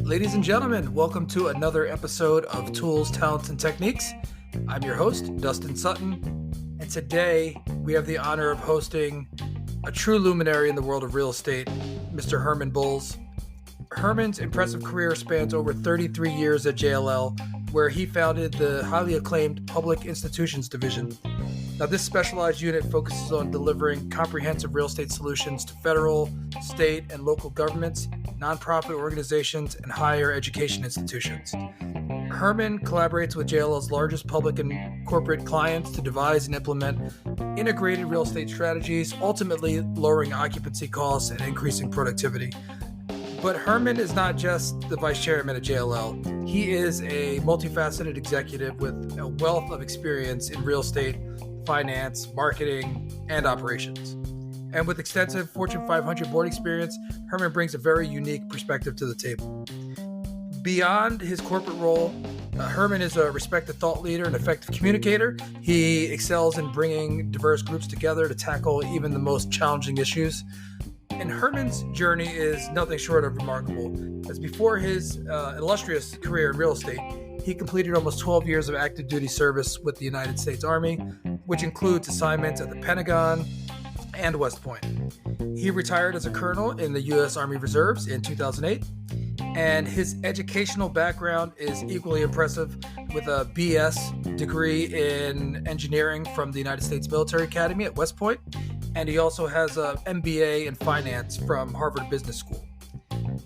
Ladies and gentlemen, welcome to another episode of Tools, Talents, and Techniques. I'm your host, Dustin Sutton, and today we have the honor of hosting a true luminary in the world of real estate, Mr. Herman Bulls. Herman's impressive career spans over 33 years at JLL, where he founded the highly acclaimed Public Institutions Division. Now, this specialized unit focuses on delivering comprehensive real estate solutions to federal, state, and local governments, nonprofit organizations, and higher education institutions. Herman collaborates with JLL's largest public and corporate clients to devise and implement integrated real estate strategies, ultimately lowering occupancy costs and increasing productivity. But Herman is not just the vice chairman at JLL. He is a multifaceted executive with a wealth of experience in real estate, finance, marketing, and operations. And with extensive Fortune 500 board experience, Herman brings a very unique perspective to the table. Beyond his corporate role, Herman is a respected thought leader and effective communicator. He excels in bringing diverse groups together to tackle even the most challenging issues. And Herman's journey is nothing short of remarkable, as before his illustrious career in real estate, he completed almost 12 years of active duty service with the United States Army, which includes assignments at the Pentagon and West Point. He retired as a colonel in the U.S. Army Reserves in 2008, and his educational background is equally impressive, with a BS degree in engineering from the United States Military Academy at West Point, and he also has an MBA in finance from Harvard Business School.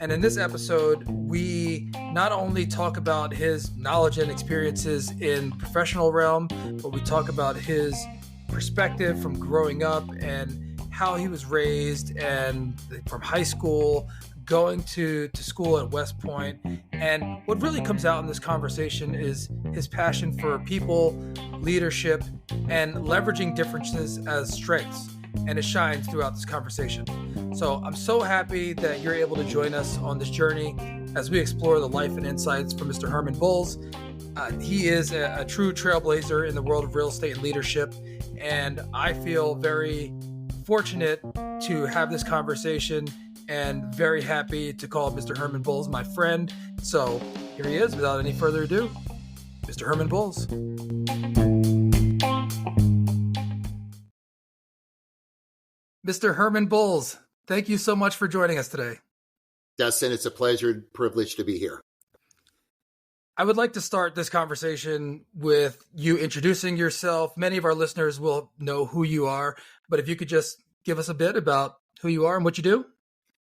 And in this episode, we not only talk about his knowledge and experiences in the professional realm, but we talk about his perspective from growing up and how he was raised, and from high school, going to school at West Point. And what really comes out in this conversation is his passion for people, leadership, and leveraging differences as strengths. And it shines throughout this conversation. So I'm so happy that you're able to join us on this journey as we explore the life and insights from Mr. Herman Bulls. He is a true trailblazer in the world of real estate and leadership, and I feel very fortunate to have this conversation and very happy to call Mr. Herman Bulls my friend. So here he is, without any further ado, Mr. Herman Bulls. Mr. Herman Bulls, thank you so much for joining us today. Dustin, it's a pleasure and privilege to be here. I would like to start this conversation with you introducing yourself. Many of our listeners will know who you are, but if you could just give us a bit about who you are and what you do.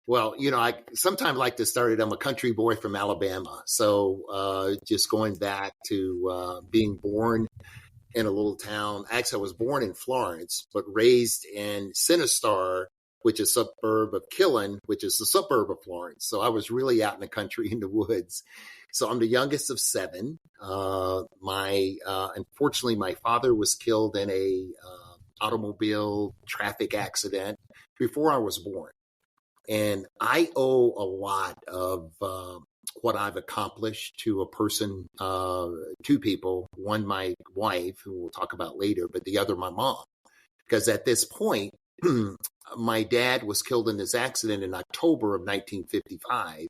Well, I sometimes like to start it. I'm a country boy from Alabama. So just going back to being born in a little town. Actually, I was born in Florence, but raised in Sinistar, which is a suburb of Killen, which is a suburb of Florence. So I was really out in the country, in the woods. So I'm the youngest of seven. Unfortunately, my father was killed in a automobile traffic accident before I was born. And I owe a lot of what I've accomplished to a person, two people, one, my wife, who we'll talk about later, but the other, my mom. Because at this point, my dad was killed in this accident in October of 1955,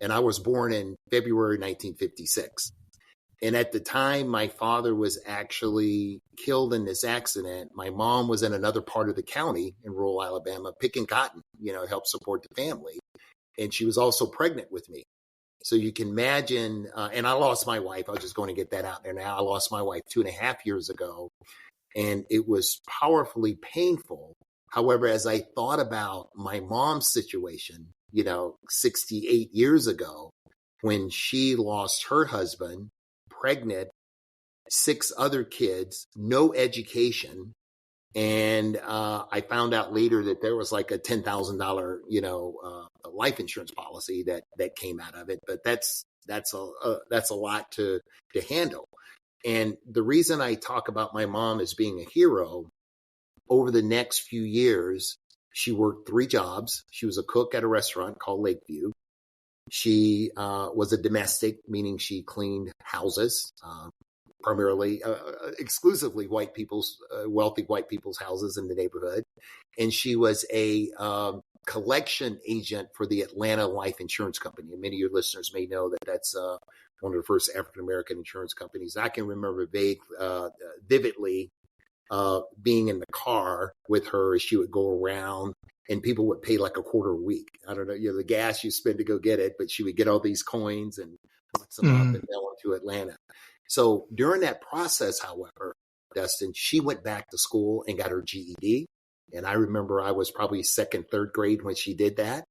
and I was born in February 1956. And at the time my father was actually killed in this accident, my mom was in another part of the county in rural Alabama picking cotton, to help support the family. And she was also pregnant with me. So you can imagine, and I lost my wife. I was just going to get that out there now. I lost my wife 2.5 years ago, and it was powerfully painful. However, as I thought about my mom's situation, 68 years ago, when she lost her husband, pregnant, 6 other kids, no education. And I found out later that there was like a $10,000, life insurance policy that came out of it. But that's a lot to handle. And the reason I talk about my mom as being a hero, over the next few years, she worked 3 jobs. She was a cook at a restaurant called Lakeview. She was a domestic, meaning she cleaned houses, primarily, exclusively wealthy white people's houses in the neighborhood. And she was a collection agent for the Atlanta Life Insurance Company. And many of your listeners may know that that's one of the first African-American insurance companies. I can remember vividly being in the car with her as she would go around, and people would pay like a quarter a week. I don't know, the gas you spend to go get it, but she would get all these coins and box them up and mail them to Atlanta. So during that process, however, Dustin, she went back to school and got her GED. And I remember I was probably second, third grade when she did that.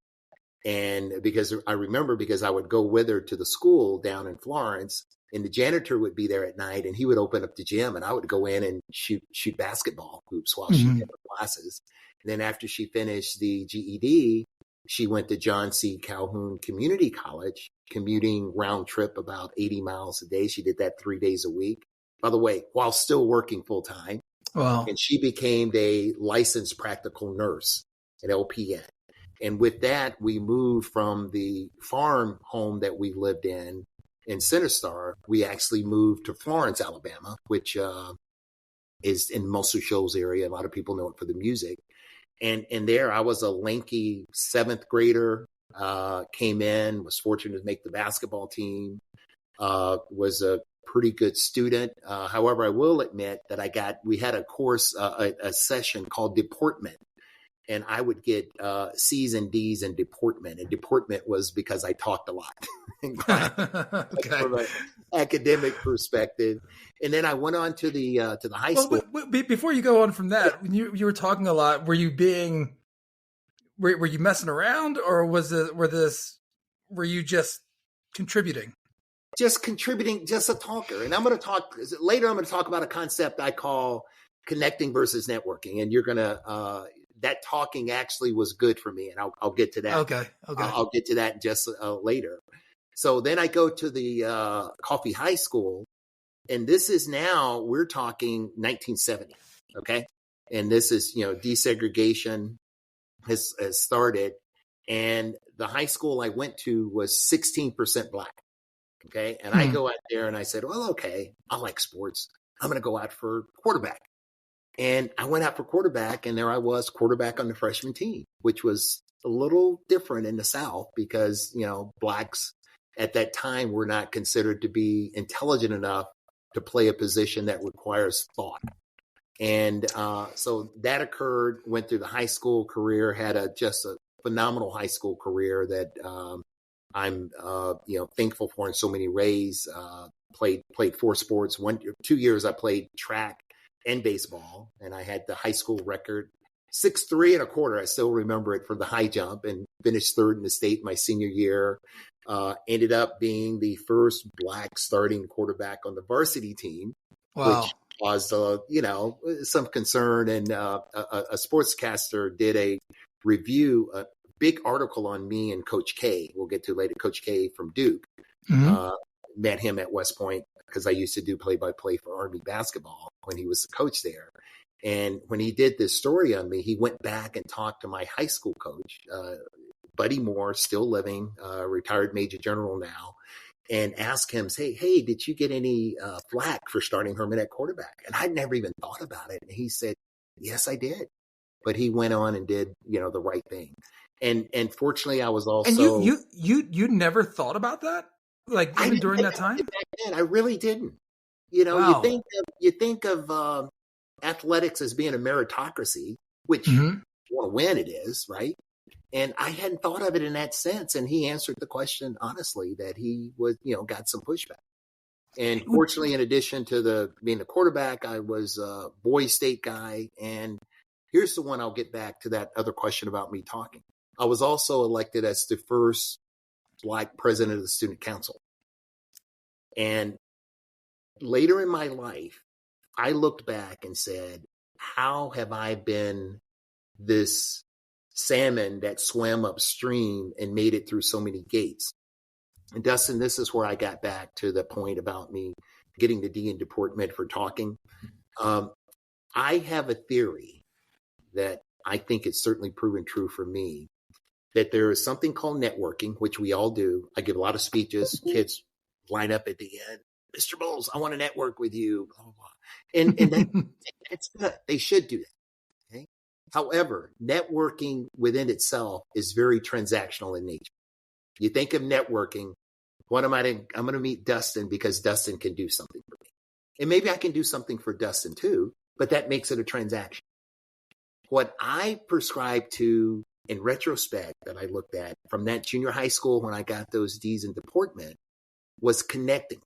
And because I would go with her to the school down in Florence, and the janitor would be there at night, and he would open up the gym, and I would go in and shoot basketball hoops while she did her classes. And then after she finished the GED, she went to John C. Calhoun Community College, commuting round trip about 80 miles a day. She did that 3 days a week, by the way, while still working full time. Wow. And she became a licensed practical nurse, an LPN. And with that, we moved from the farm home that we lived in Center Star. We actually moved to Florence, Alabama, which is in Muscle Shoals area. A lot of people know it for the music. And there I was a lanky seventh grader, came in, was fortunate to make the basketball team, was a pretty good student. However, I will admit that we had a course, a session called deportment. And I would get C's and D's in deportment. And deportment was because I talked a lot Okay. from an academic perspective. And then I went on to the high school. Before you go on from that, when you were talking a lot, were you messing around, or were you just contributing? Just contributing, just a talker. And I'm going to talk about a concept I call connecting versus networking. And you're going to, that talking actually was good for me. And I'll get to that. Okay. I'll get to that just later. So then I go to the Coffee High School. And this is now, we're talking 1970. Okay. And this is, desegregation has started. And the high school I went to was 16% Black. Okay. And I go out there and I said, well, okay, I like sports. I'm going to go out for quarterback. And I went out for quarterback, and there I was, quarterback on the freshman team, which was a little different in the South because, Blacks at that time were not considered to be intelligent enough to play a position that requires thought. And so that occurred, went through the high school career, had just a phenomenal high school career that I'm thankful for in so many ways. Played 4 sports. 2 years I played track and baseball, and I had the high school record 6'3" and a quarter. I still remember it for the high jump, and finished third in the state my senior year. Ended up being the first Black starting quarterback on the varsity team, which caused some concern. And a sportscaster did a review, a big article on me and Coach K. We'll get to later. Coach K from Duke. Met him at West Point because I used to do play-by-play for Army basketball when he was the coach there. And when he did this story on me, he went back and talked to my high school coach, Buddy Moore, still living, retired Major General now, and asked him, say, hey, did you get any flack for starting Herman at quarterback? And I'd never even thought about it. And he said, yes, I did. But he went on and did, the right thing. And fortunately, I was also. And you never thought about that? Like even during that time? I really didn't. Wow. You think of athletics as being a meritocracy, which you want to win, it is, right? And I hadn't thought of it in that sense. And he answered the question honestly that he was, got some pushback. And fortunately, in addition to being the quarterback, I was a boys state guy. And here's the one I'll get back to that other question about me talking. I was also elected as the first Black president of the student council. And later in my life, I looked back and said, how have I been this salmon that swam upstream and made it through so many gates? And Dustin, this is where I got back to the point about me getting the D in deportment for talking. I have a theory that I think it's certainly proven true for me, that there is something called networking, which we all do. I give a lot of speeches. Kids line up at the end. Mr. Bulls, I want to network with you. Blah, blah, blah. And that's good. They should do that. Okay. However, networking within itself is very transactional in nature. You think of networking, I'm going to meet Dustin because Dustin can do something for me. And maybe I can do something for Dustin too, but that makes it a transaction. What I prescribe to in retrospect that I looked at from that junior high school when I got those D's in deportment was connecting.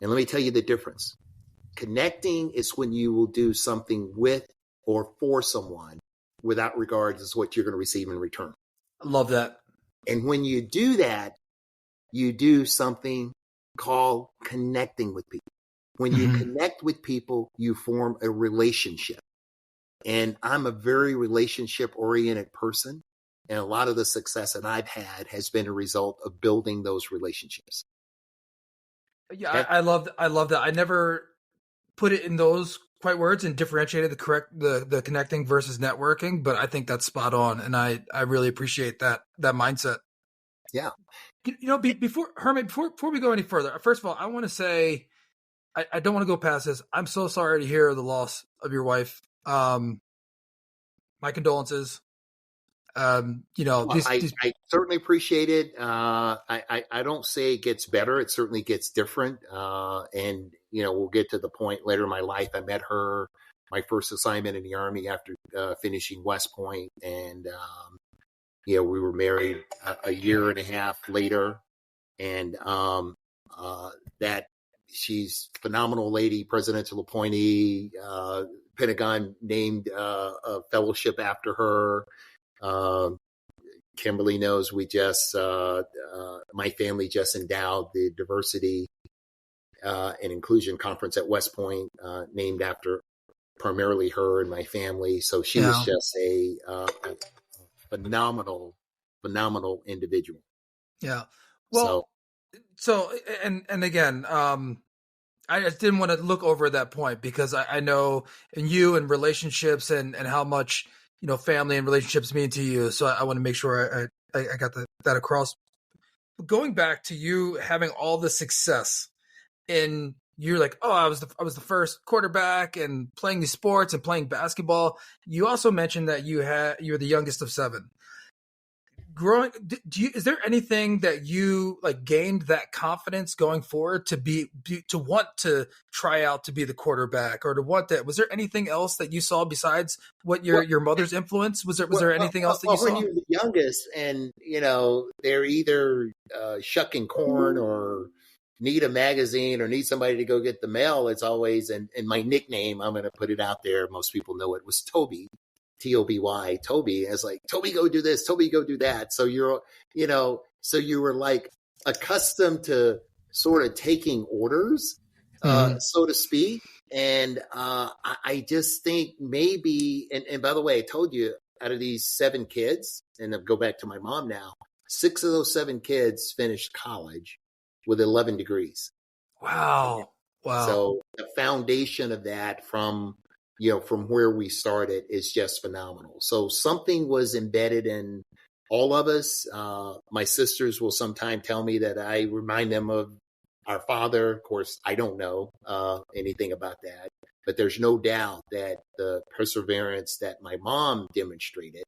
And let me tell you the difference. Connecting is when you will do something with or for someone without regard to what you're going to receive in return. I love that. And when you do that, you do something called connecting with people. When you connect with people, you form a relationship. And I'm a very relationship-oriented person. And a lot of the success that I've had has been a result of building those relationships. Yeah, I love that. I never put it in those quite words and differentiated the connecting versus networking, but I think that's spot on, and I really appreciate that mindset. Yeah. Before we go any further, first of all, I want to say I don't want to go past this. I'm so sorry to hear the loss of your wife. My condolences. I certainly appreciate it. I don't say it gets better. It certainly gets different. And we'll get to the point later in my life. I met her, my first assignment in the Army after finishing West Point. And, we were married a year and a half later. And that she's a phenomenal lady, presidential appointee, Pentagon named a fellowship after her. Kimberly knows we just, my family just endowed the diversity and inclusion conference at West Point, named after primarily her and my family. So she was just a phenomenal individual. Yeah. Well, so and again, I just didn't want to look over that point because I know in you and relationships and how much, family and relationships mean to you. So I want to make sure I got that across. Going back to you having all the success and you're like, oh, I was the first quarterback and playing these sports and playing basketball. You also mentioned that you were the youngest of 7. Growing, is there anything that you gained that confidence going forward to want to try out to be the quarterback or to want that? Was there anything else that you saw besides what your mother's influence? Was there anything else that you saw? When you're the youngest and, they're either shucking corn or need a magazine or need somebody to go get the mail, it's always, and my nickname, I'm going to put it out there. Most people know it was Toby. Toby, Toby. It's like, Toby, go do this, Toby, go do that. So so you were accustomed to sort of taking orders, so to speak. And I just think maybe, and by the way, I told you out of these 7 kids, and I'll go back to my mom now, 6 of those 7 kids finished college with 11 degrees. Wow. So the foundation of that from where we started is just phenomenal. So something was embedded in all of us. My sisters will sometimes tell me that I remind them of our father. Of course, I don't know anything about that, but there's no doubt that the perseverance that my mom demonstrated,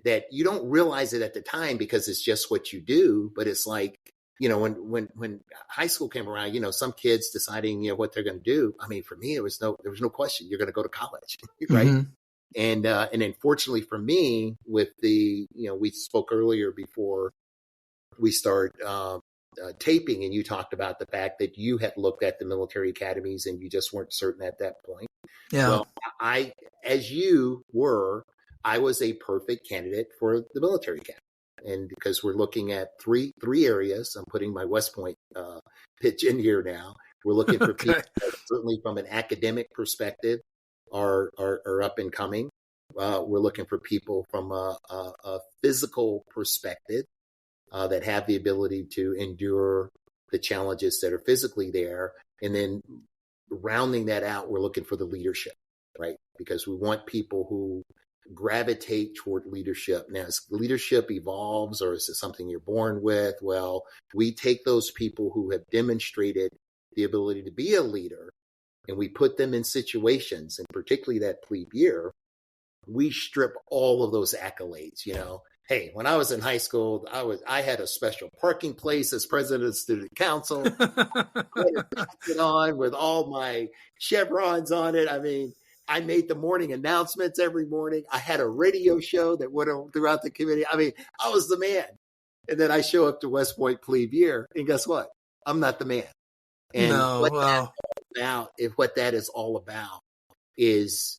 that you don't realize it at the time because it's just what you do, but it's like, when high school came around, some kids deciding, what they're going to do. I mean, for me, there was no question. You're going to go to college, right? Mm-hmm. And unfortunately for me, with we spoke earlier before we start taping, and you talked about the fact that you had looked at the military academies and you just weren't certain at that point. Yeah. Well, as you were, I was a perfect candidate for the military academy. And because we're looking at three areas, I'm putting my West Point pitch in here now. We're looking for people that certainly from an academic perspective are up and coming. We're looking for people from a physical perspective that have the ability to endure the challenges that are physically there. And then rounding that out, we're looking for the leadership, right? Because we want people who gravitate toward leadership. Now, as leadership evolves, or is it something you're born with? Well, we take those people who have demonstrated the ability to be a leader, and we put them in situations, and particularly that plebe year, we strip all of those accolades, Hey, when I was in high school, I had a special parking place as president of the student council. I had a jacket on with all my chevrons on it. I mean, I made the morning announcements every morning. I had a radio show that went throughout the community. I mean, I was the man. And then I show up to West Point plebe year, and guess what? I'm not the man. And No, wow. what that is all about is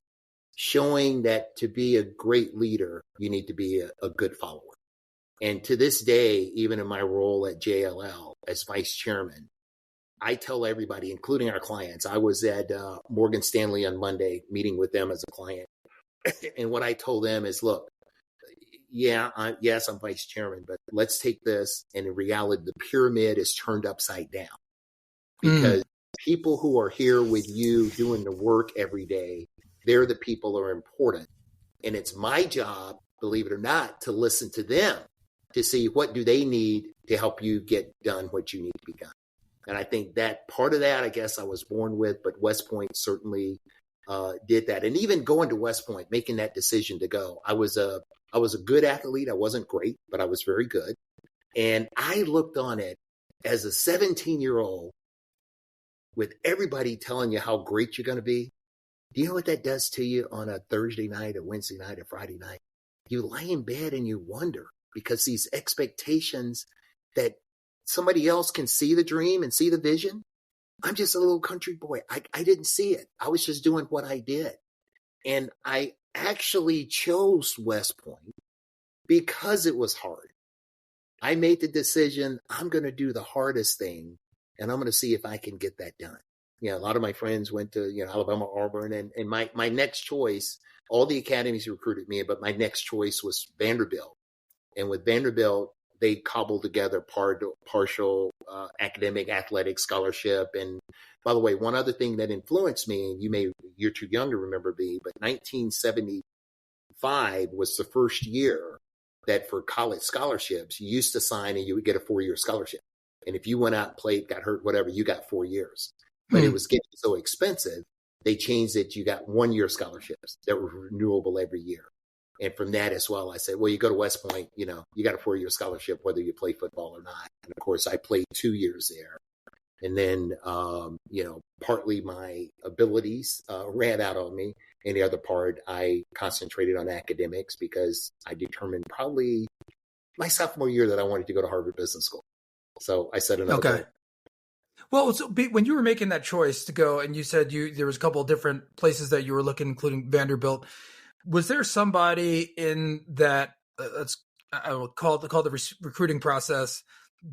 showing that to be a great leader, you need to be a good follower. And to this day, even in my role at JLL as vice chairman, I tell everybody, including our clients, I was at Morgan Stanley on Monday meeting with them as a client. And what I told them is, look, yes, I'm vice chairman, but let's take this. And in reality, the pyramid is turned upside down because people who are here with you doing the work every day, they're the people who are important. And it's my job, believe it or not, to listen to them to see what do they need to help you get done what you need to be done. And I think that part of that, I guess I was born with, but West Point certainly did that. And even going to West Point, making that decision to go, I was a good athlete. I wasn't great, but I was very good. And I looked on it as a 17-year-old with everybody telling you how great you're going to be. Do you know what that does to you on a Thursday night, a Wednesday night, a Friday night? You lie in bed and you wonder because these expectations that somebody else can see the dream and see the vision. I'm just a little country boy. I didn't see it. I was just doing what I did. And I actually chose West Point because it was hard. I made the decision, I'm going to do the hardest thing, and I'm going to see if I can get that done. A lot of my friends went to, Alabama, Auburn, and my next choice, all the academies recruited me, but my next choice was Vanderbilt. And with Vanderbilt, they cobbled together partial academic athletic scholarship. And by the way, one other thing that influenced me, and you're too young to remember me, but 1975 was the first year that for college scholarships, you used to sign and you would get a 4-year scholarship. And if you went out and played, got hurt, whatever, you got 4 years. But it was getting so expensive, they changed it. You got 1-year scholarships that were renewable every year. And from that as well, I said, well, you go to West Point, you got a 4-year scholarship, whether you play football or not. And of course, I played 2 years there. And then, partly my abilities ran out on me. And the other part, I concentrated on academics because I determined probably my sophomore year that I wanted to go to Harvard Business School. So I set another goal. Well, so when you were making that choice to go, and you said there was a couple of different places that you were looking, including Vanderbilt, was there somebody in that I will call the recruiting process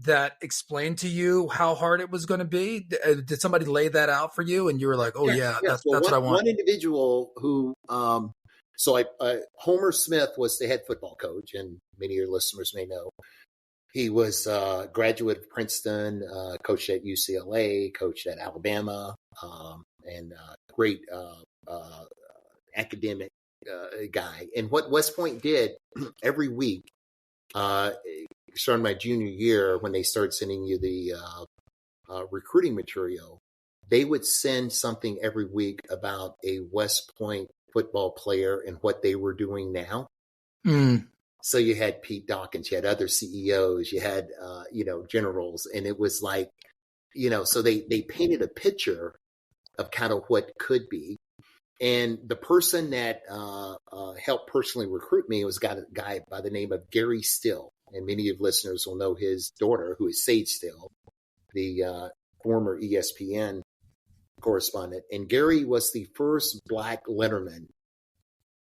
that explained to you how hard it was going to be? Did somebody lay that out for you, and you were like, "Oh yeah, that's what I want"? One individual who, Homer Smith was the head football coach, and many of your listeners may know. He was a graduate of Princeton, coached at UCLA, coached at Alabama, and great academic guy. And what West Point did every week, starting my junior year, when they started sending you the recruiting material, they would send something every week about a West Point football player and what they were doing now. So you had Pete Dawkins, you had other CEOs, you had, generals, and it was like, so they painted a picture of kind of what could be. And the person that helped personally recruit me was a guy by the name of Gary Still. And many of listeners will know his daughter, who is Sage Still, the former ESPN correspondent. And Gary was the first Black letterman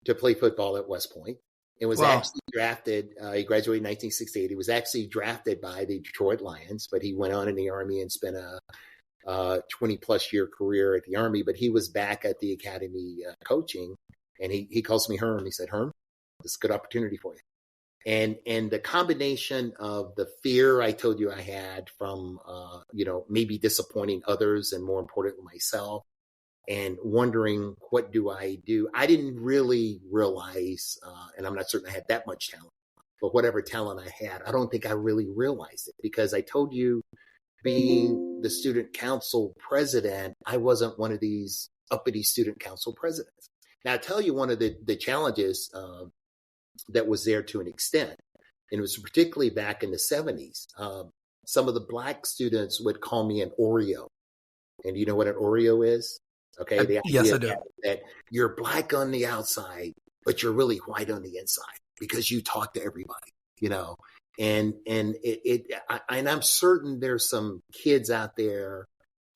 to play football at West Point. And was actually drafted, he graduated in 1968. He was actually drafted by the Detroit Lions, but he went on in the Army and spent a 20-plus year career at the Army. But he was back at the academy coaching, and he calls me Herm. He said, Herm, this is a good opportunity for you. And the combination of the fear I told you I had from, maybe disappointing others and more importantly myself, and wondering, what do I do? I didn't really realize, and I'm not certain I had that much talent, but whatever talent I had, I don't think I really realized it, because I told you, being the student council president, I wasn't one of these uppity student council presidents. Now, I'll tell you one of the challenges that was there to an extent, and it was particularly back in the 70s. Some of the black students would call me an Oreo. And you know what an Oreo is? Okay, the Yes, idea I do. that you're black on the outside, but you're really white on the inside because you talk to everybody, you know. And I'm certain there's some kids out there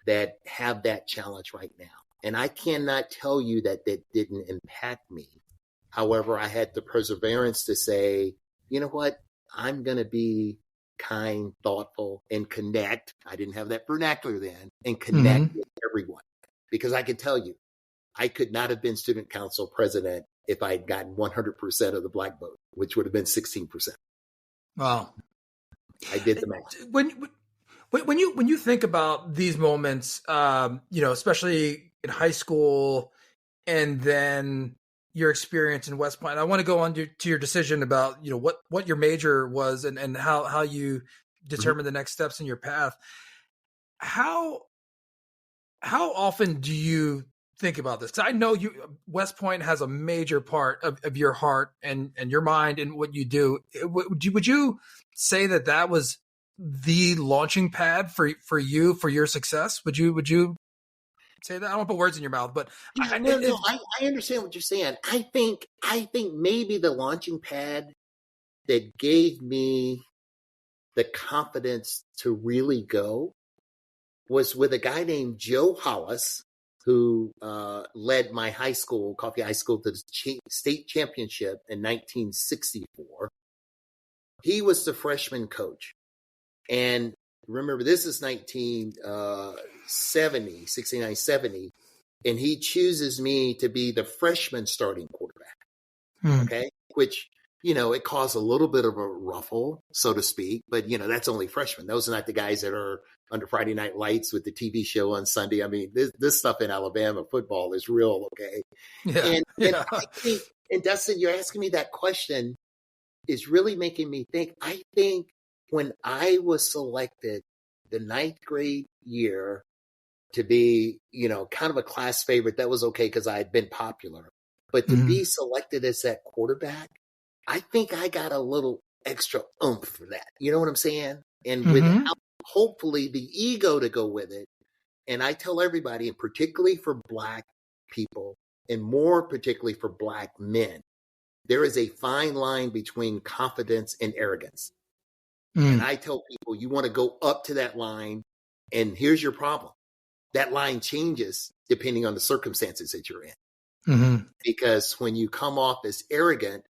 that have that challenge right now. And I cannot tell you that didn't impact me. However, I had the perseverance to say, you know what? I'm going to be kind, thoughtful, and connect. I didn't have that vernacular then, and connect with everyone. Because I can tell you, I could not have been student council president if I had gotten 100% of the black vote, which would have been 16%. Wow. I did the math. When you think about these moments, especially in high school, and then your experience in West Point, I want to go on to your decision about what your major was and how you determined the next steps in your path. How often do you think about this? Because I know West Point has a major part of your heart and your mind and what you do. Would you say that was the launching pad for you for your success? Would you say that? I don't want to put words in your mouth, but I understand what you're saying. I think maybe the launching pad that gave me the confidence to really go was with a guy named Joe Hollis, who led my high school, Coffee High School, to the state championship in 1964. He was the freshman coach. And remember, this is 1970, 69, 70. And he chooses me to be the freshman starting quarterback. Okay. Which, it caused a little bit of a ruffle, so to speak. But, that's only freshmen. Those are not the guys that are under Friday Night Lights with the TV show on Sunday. I mean, this stuff in Alabama football is real. Okay. Yeah. And I think, and Dustin, you're asking me that question is really making me think. I think when I was selected the 9th grade year to be, kind of a class favorite, that was okay because I had been popular. But to be selected as that quarterback, I think I got a little extra oomph for that. You know what I'm saying? And without hopefully the ego to go with it. And I tell everybody, and particularly for black people, and more particularly for black men, there is a fine line between confidence and arrogance. And I tell people, you want to go up to that line, and here's your problem. That line changes depending on the circumstances that you're in. Because when you come off as arrogant,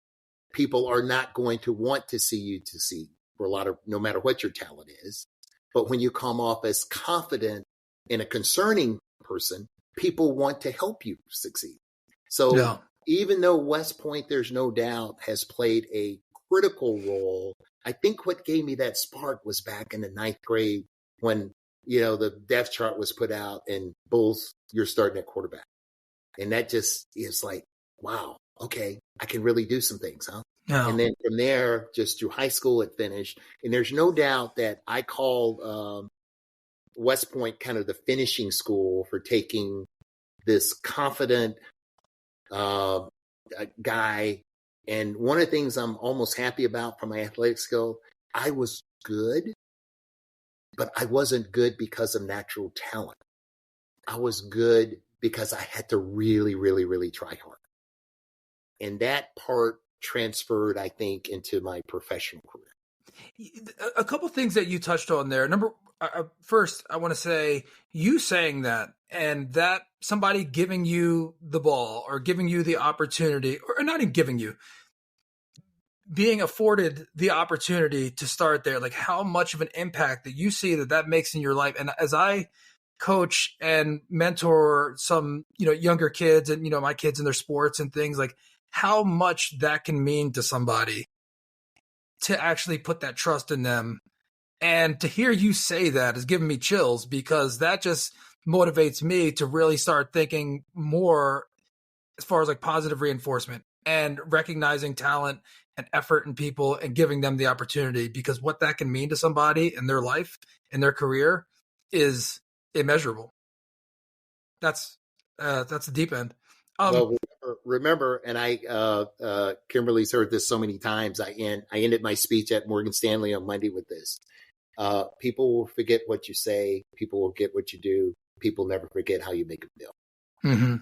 people are not going to want to see you succeed no matter what your talent is. But when you come off as confident and a concerning person, people want to help you succeed. So even though West Point, there's no doubt, has played a critical role, I think what gave me that spark was back in the 9th grade when, the depth chart was put out and Bulls, you're starting at quarterback. And that just is like, wow, okay, I can really do some things, huh? No. And then from there, just through high school, it finished. And there's no doubt that I called West Point kind of the finishing school for taking this confident guy. And one of the things I'm almost happy about from my athletic skill, I was good, but I wasn't good because of natural talent. I was good because I had to really, really, really try hard. And that part transferred, I think, into my professional career. A couple things that you touched on there. First, I want to say you saying that, and that somebody giving you the ball or giving you the opportunity, or not even giving you, being afforded the opportunity to start there, like how much of an impact that you see that makes in your life. And as I coach and mentor some, younger kids and, my kids in their sports and things, like how much that can mean to somebody to actually put that trust in them. And to hear you say that is giving me chills, because that just motivates me to really start thinking more as far as like positive reinforcement and recognizing talent and effort in people and giving them the opportunity, because what that can mean to somebody in their life, in their career, is immeasurable. That's the deep end. Um, Well, remember, and Kimberly's heard this so many times. I ended my speech at Morgan Stanley on Monday with this. People will forget what you say. People will get what you do. People never forget how you make them feel. mm-hmm.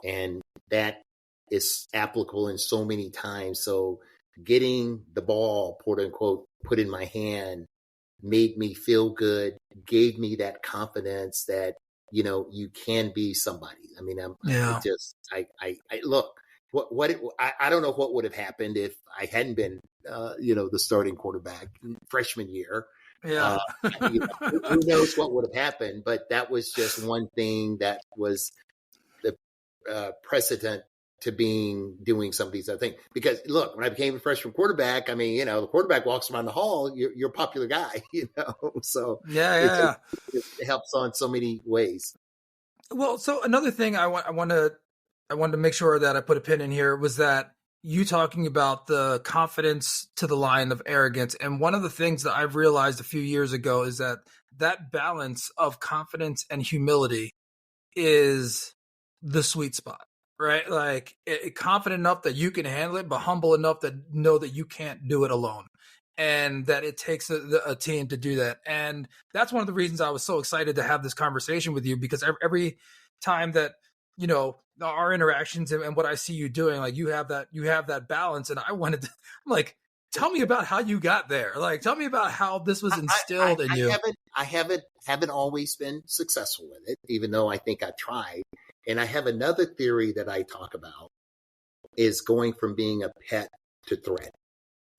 And that is applicable in so many times. So getting the ball, quote unquote, put in my hand made me feel good, gave me that confidence that, you can be somebody. I mean, Yeah. I look, I don't know what would have happened if I hadn't been, the starting quarterback freshman year. Yeah. Who knows what would have happened, but that was just one thing that was the precedent to doing some of these other things. Because look, when I became a freshman quarterback, I mean, the quarterback walks around the hall, you're a popular guy, so Yeah. it helps on so many ways. Well, so another thing I wanted to make sure that I put a pin in here was that you talking about the confidence to the line of arrogance. And one of the things that I've realized a few years ago is that balance of confidence and humility is the sweet spot, right? Like confident enough that you can handle it, but humble enough that know that you can't do it alone, and that it takes a team to do that. And that's one of the reasons I was so excited to have this conversation with you, because every time that our interactions and what I see you doing, like you have that balance, and I wanted to, I'm like, tell me about how you got there. Like, tell me about how this was instilled in you. I haven't always been successful with it, even though I think I've tried. And I have another theory that I talk about is going from being a pet to threat.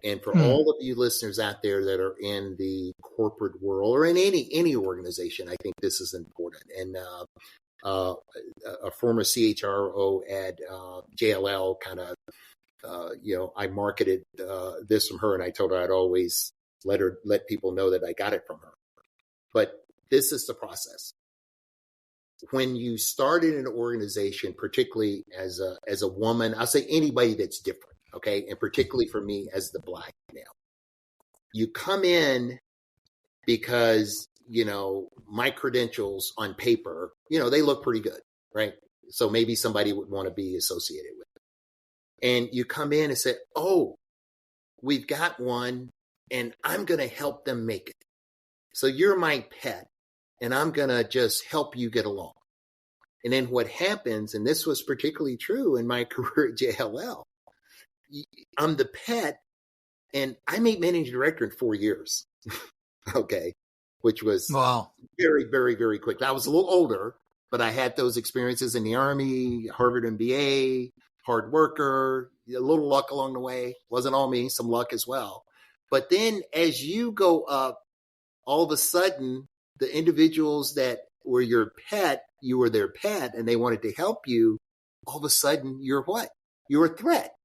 And for all of you listeners out there that are in the corporate world or in any organization, I think this is important. And a former CHRO at JLL kind of, I marketed this from her, and I told her I'd always let people know that I got it from her. But this is the process. When you start in an organization, particularly as a woman, I'll say anybody that's different, okay, and particularly for me as the Black male, you come in because my credentials on paper, they look pretty good, right? So maybe somebody would want to be associated with it. And you come in and say, oh, we've got one, and I'm going to help them make it. So you're my pet, and I'm going to just help you get along. And then what happens, and this was particularly true in my career at JLL, I'm the pet, and I made managing director in 4 years, okay, which was very, very, very quick. I was a little older, but I had those experiences in the Army, Harvard MBA, hard worker, a little luck along the way. Wasn't all me, some luck as well. But then as you go up, all of a sudden, the individuals that were your pet, you were their pet, and they wanted to help you, all of a sudden, you're what? You're a threat.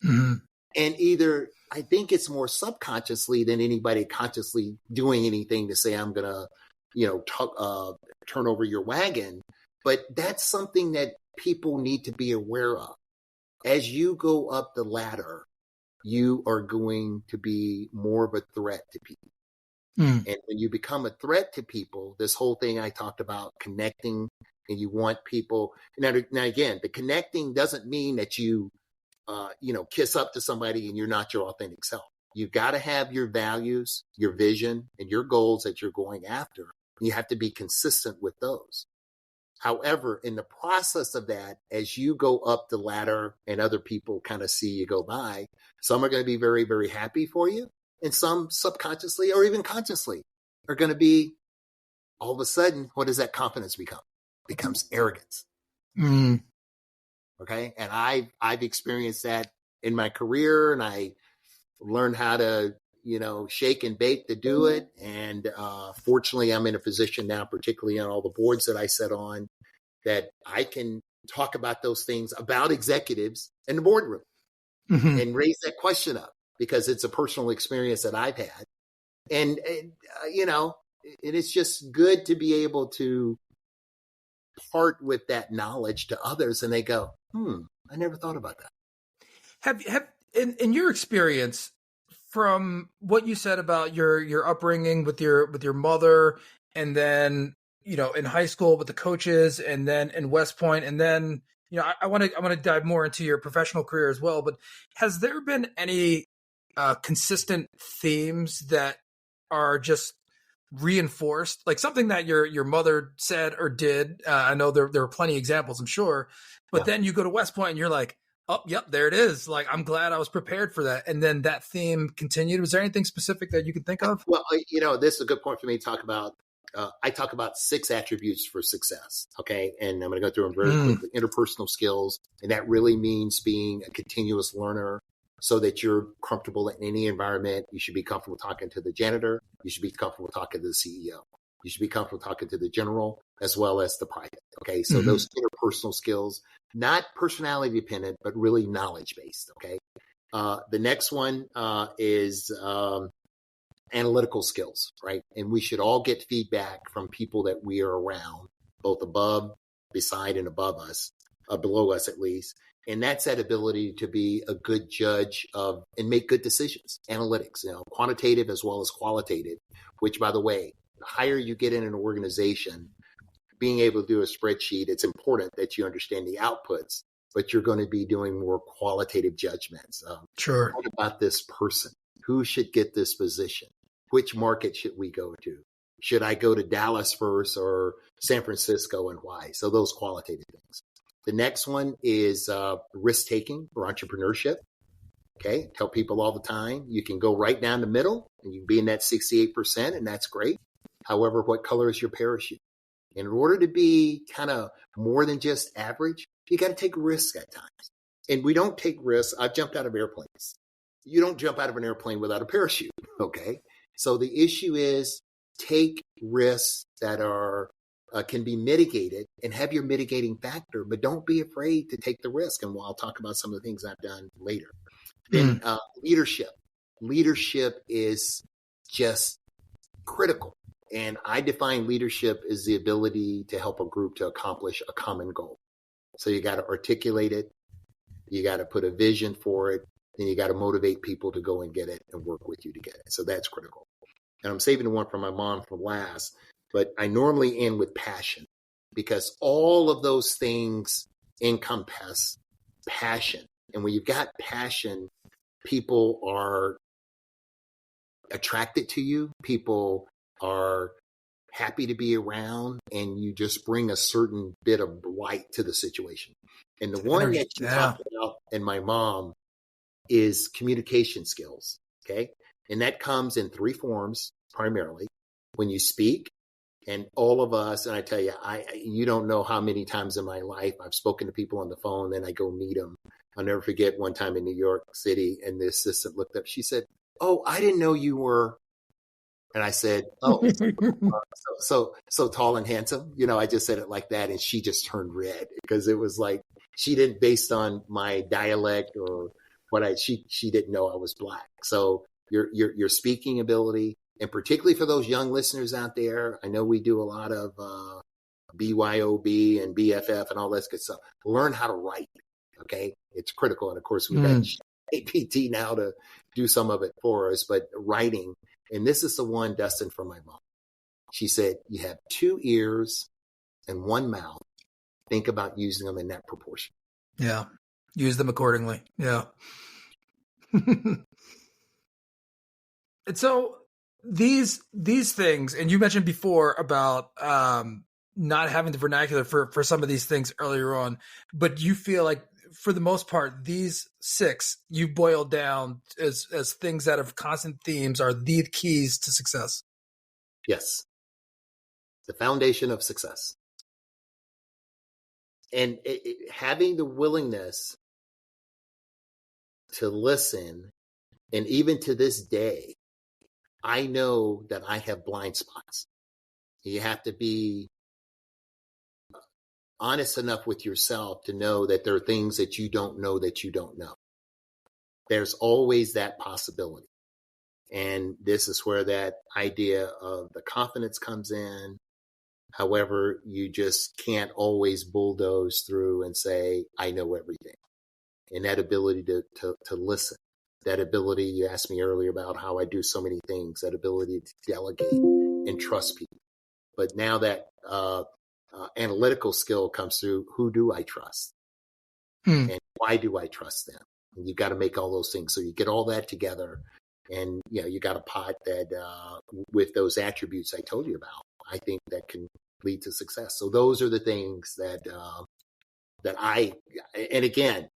Mm-hmm. And either, I think it's more subconsciously than anybody consciously doing anything to say, I'm going to, turn over your wagon. But that's something that people need to be aware of. As you go up the ladder, you are going to be more of a threat to people. And when you become a threat to people, this whole thing I talked about connecting, and you want people. Now again, the connecting doesn't mean that you, kiss up to somebody and you're not your authentic self. You've got to have your values, your vision, and your goals that you're going after. You have to be consistent with those. However, in the process of that, as you go up the ladder and other people kind of see you go by, some are going to be very, very happy for you. And some subconsciously or even consciously are going to be, all of a sudden, what does that confidence become? It becomes arrogance. Okay. And I've experienced that in my career, and I learned how to, shake and bake to do it. And fortunately, I'm in a position now, particularly on all the boards that I sit on, that I can talk about those things about executives in the boardroom and raise that question up, because it's a personal experience that I've had. And it's just good to be able to part with that knowledge to others, and they go, I never thought about that. Have in your experience, from what you said about your upbringing with your mother, and then in high school with the coaches, and then in West Point, and then I want to dive more into your professional career as well, but has there been any consistent themes that are just reinforced, like something that your mother said or did? I know there were plenty of examples, I'm sure, but Yeah. then you go to West Point and you're like, oh, yep, there it is. Like, I'm glad I was prepared for that. And then that theme continued. Was there anything specific that you can think of? Well, this is a good point for me to talk about. I talk about 6 attributes for success. Okay. And I'm going to go through them very quickly. Interpersonal skills. And that really means being a continuous learner so that you're comfortable in any environment. You should be comfortable talking to the janitor. You should be comfortable talking to the CEO. You should be comfortable talking to the general as well as the private. Okay. So those interpersonal skills, not personality dependent, but really knowledge based. Okay. The next one is analytical skills, right? And we should all get feedback from people that we are around, both above, beside, and above us, below us at least. And that's that ability to be a good judge of and make good decisions. Analytics, quantitative as well as qualitative, which, by the way, the higher you get in an organization, being able to do a spreadsheet, it's important that you understand the outputs, but you're going to be doing more qualitative judgments. Sure. What about this person? Who should get this position? Which market should we go to? Should I go to Dallas first or San Francisco, and why? So those qualitative things. The next one is risk-taking or entrepreneurship. Okay, tell people all the time, you can go right down the middle and you can be in that 68%, and that's great. However, what color is your parachute? In order to be kind of more than just average, you got to take risks at times. And we don't take risks. I've jumped out of airplanes. You don't jump out of an airplane without a parachute, okay? So the issue is take risks that are can be mitigated and have your mitigating factor, but don't be afraid to take the risk. And I'll talk about some of the things I've done later. Then leadership. Leadership is just critical. And I define leadership as the ability to help a group to accomplish a common goal. So you got to articulate it. You got to put a vision for it. Then you got to motivate people to go and get it and work with you to get it. So that's critical. And I'm saving the one from my mom for last, but I normally end with passion because all of those things encompass passion. And when you've got passion, people are attracted to you. People are happy to be around, and you just bring a certain bit of light to the situation. And the one that you talked about and my mom is communication skills. Okay. And that comes in 3 forms, primarily when you speak. And all of us, and I tell you, you don't know how many times in my life I've spoken to people on the phone, then I go meet them. I'll never forget one time in New York City, and the assistant looked up. She said, "Oh, I didn't know you were." And I said, "Oh, so tall and handsome." I just said it like that, and she just turned red because it was like she didn't, based on my dialect or what she didn't know I was Black. So your speaking ability, and particularly for those young listeners out there, I know we do a lot of BYOB and BFF and all that good stuff. Learn how to write. Okay, it's critical, and of course we've got APT now to do some of it for us, but writing. And this is the one, Dustin, from my mom. She said, you have 2 ears and 1 mouth. Think about using them in that proportion. Yeah. Use them accordingly. Yeah. And so these things, and you mentioned before about not having the vernacular for some of these things earlier on, but you feel like for the most part, these 6 you boiled down as things that have constant themes are the keys to success. Yes. The foundation of success. And having the willingness to listen. And even to this day, I know that I have blind spots. You have to be honest enough with yourself to know that there are things that you don't know that you don't know. There's always that possibility. And this is where that idea of the confidence comes in. However, you just can't always bulldoze through and say, I know everything. And that ability to listen, that ability, you asked me earlier about how I do so many things, that ability to delegate and trust people. But now that analytical skill comes through, who do I trust? Hmm. And why do I trust them? And you've got to make all those things. So you get all that together, and you got a pot that with those attributes I told you about, I think that can lead to success. So those are the things that and again,